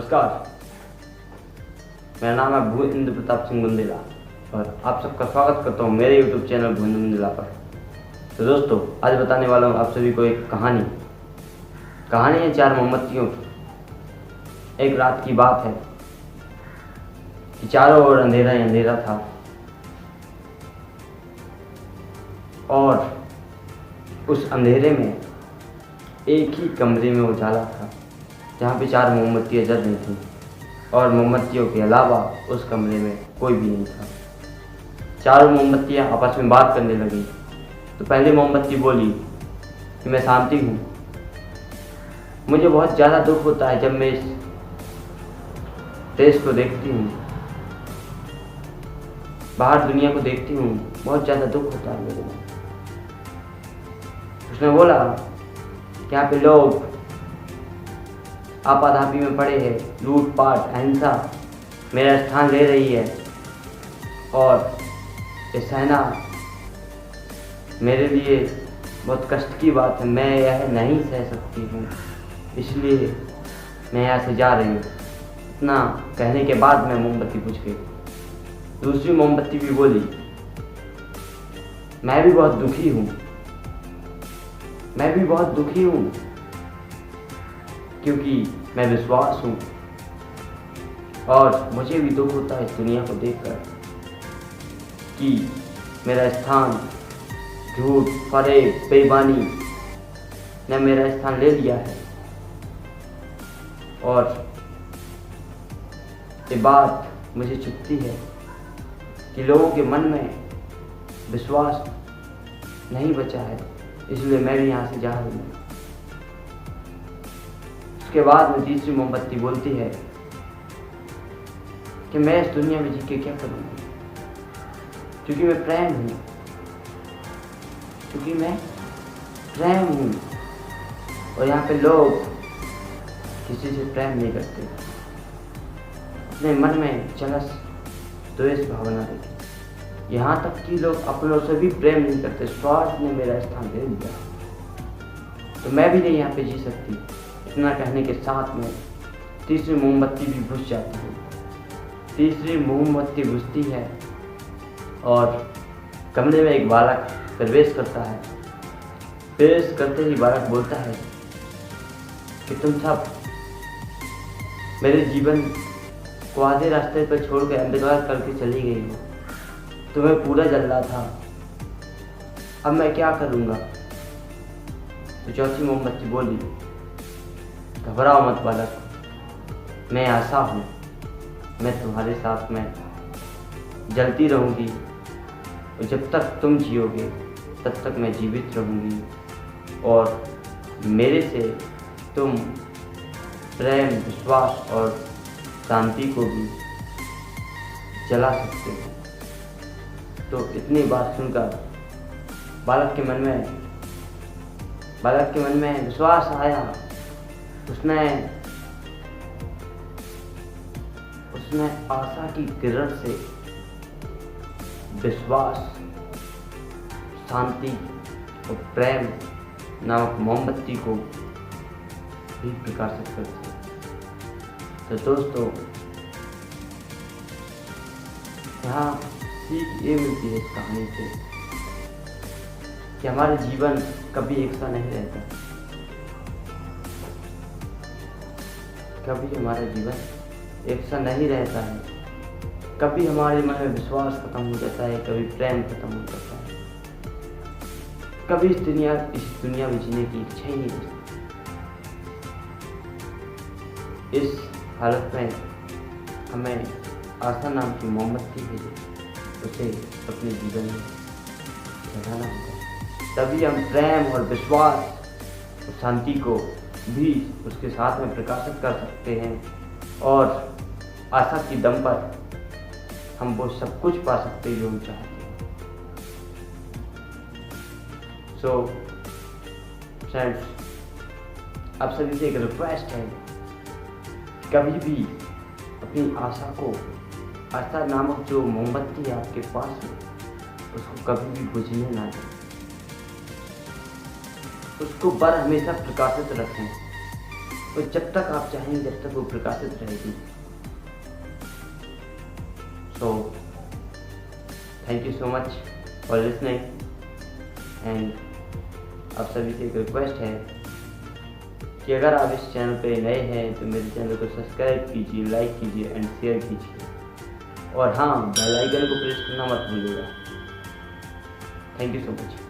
नमस्कार, मेरा नाम है भूपेंद्र प्रताप सिंह बुंदेला और आप सबका स्वागत करता हूँ मेरे YouTube चैनल भूपेंद्र बुंदेला पर। तो दोस्तों, आज बताने वाला हूँ आप सभी को एक कहानी है 4 मोमबत्तियों की। एक रात की बात है कि चारों ओर अंधेरा ही अंधेरा था और उस अंधेरे में एक ही कमरे में उजाला था जहाँ पे 4 मोमबत्तियाँ जल रही थीं और मोमबत्तियों के अलावा उस कमरे में कोई भी नहीं था। चारों मोमबत्तियाँ आपस में बात करने लगी। तो पहली मोमबत्ती बोली कि मैं शांति हूँ, मुझे बहुत ज़्यादा दुख होता है जब मैं इस देश को देखती हूँ, बाहर दुनिया को देखती हूँ, बहुत ज़्यादा दुख होता है मेरे में। उसने बोला कि यहाँ पे लोग आपाधापी में पड़े हैं, लूटपाट अहिंसा मेरा स्थान ले रही है और ये सहना मेरे लिए बहुत कष्ट की बात है। मैं यह नहीं सह सकती हूँ, इसलिए मैं यहाँ से जा रही हूँ। इतना कहने के बाद मैं मोमबत्ती बुझ गई। दूसरी मोमबत्ती भी बोली, मैं भी बहुत दुखी हूँ क्योंकि मैं विश्वास हूँ और मुझे भी दुख होता है इस दुनिया को देखकर कि मेरा स्थान झूठ, फरेब, बेईमानी ने मेरा स्थान ले लिया है। और ये बात मुझे चुभती है कि लोगों के मन में विश्वास नहीं बचा है, इसलिए मैं भी यहाँ से जा रही हूँ। उसके बाद में तीसरी मोमबत्ती बोलती है कि मैं इस दुनिया में जी के क्या करूँगी, क्योंकि मैं प्रेम हूँ और यहाँ पे लोग किसी से प्रेम नहीं करते, अपने मन में जलस द्वेष भावना रखी। यहाँ तक कि लोग अपनों से भी प्रेम नहीं करते, स्वार्थ ने मेरा स्थान ले लिया, तो मैं भी नहीं यहाँ पे जी सकती। इतना कहने के साथ में तीसरी मोमबत्ती भी बुझ जाती है। तीसरी मोमबत्ती बुझती है और कमरे में एक बालक प्रवेश करता है। प्रवेश करते ही बालक बोलता है कि तुम सब मेरे जीवन को आधे रास्ते पर छोड़ कर अंधकार करके चली गई हो, तुम्हें पूरा जल रहा था, अब मैं क्या करूँगा। तो चौथी मोमबत्ती बोली, घबराओ मत बालक, मैं आशा हूँ, मैं तुम्हारे साथ में जलती रहूँगी और जब तक तुम जियोगे तब तक मैं जीवित रहूँगी और मेरे से तुम प्रेम, विश्वास और शांति को भी जला सकते हो। तो इतनी बात सुनकर बालक के मन में विश्वास आया। उसने आशा की किरण से विश्वास, शांति और प्रेम नामक मोमबत्ती को भी प्रकाशित कर दिया। तो दोस्तों, यहाँ सीख ये मिलती है इस कहानी से कि हमारा जीवन कभी एक सा नहीं रहता, कभी हमारा जीवन एक सा नहीं रहता है। कभी हमारे मन में विश्वास खत्म हो जाता है, कभी प्रेम खत्म हो जाता है, कभी इस दुनिया में जीने की इच्छा ही नहीं होती। इस हालत में हमें आशा नाम की मोमबत्ती है उसे अपने जीवन में जलाना होगा, तभी हम प्रेम और विश्वास और शांति को भी उसके साथ में प्रकाशित कर सकते हैं और आशा की दम पर हम वो सब कुछ पा सकते हैं जो हम चाहते हैं। सो फ्रेंड्स, आप सभी से एक रिक्वेस्ट है, कभी भी अपनी आशा नामक जो मोमबत्ती है आपके पास में, उसको कभी भी बुझने ना दें, उसको पर हमेशा प्रकाशित रखें। और जब तक आप चाहेंगे जब तक वो प्रकाशित रहेगी। So thank you so much for listening and आप सभी से एक रिक्वेस्ट है कि अगर आप इस चैनल पे नए हैं तो मेरे चैनल को सब्सक्राइब कीजिए, लाइक कीजिए एंड शेयर कीजिए और हाँ, बेल आइकन को प्रेस करना मत भूलिएगा। Thank you so much.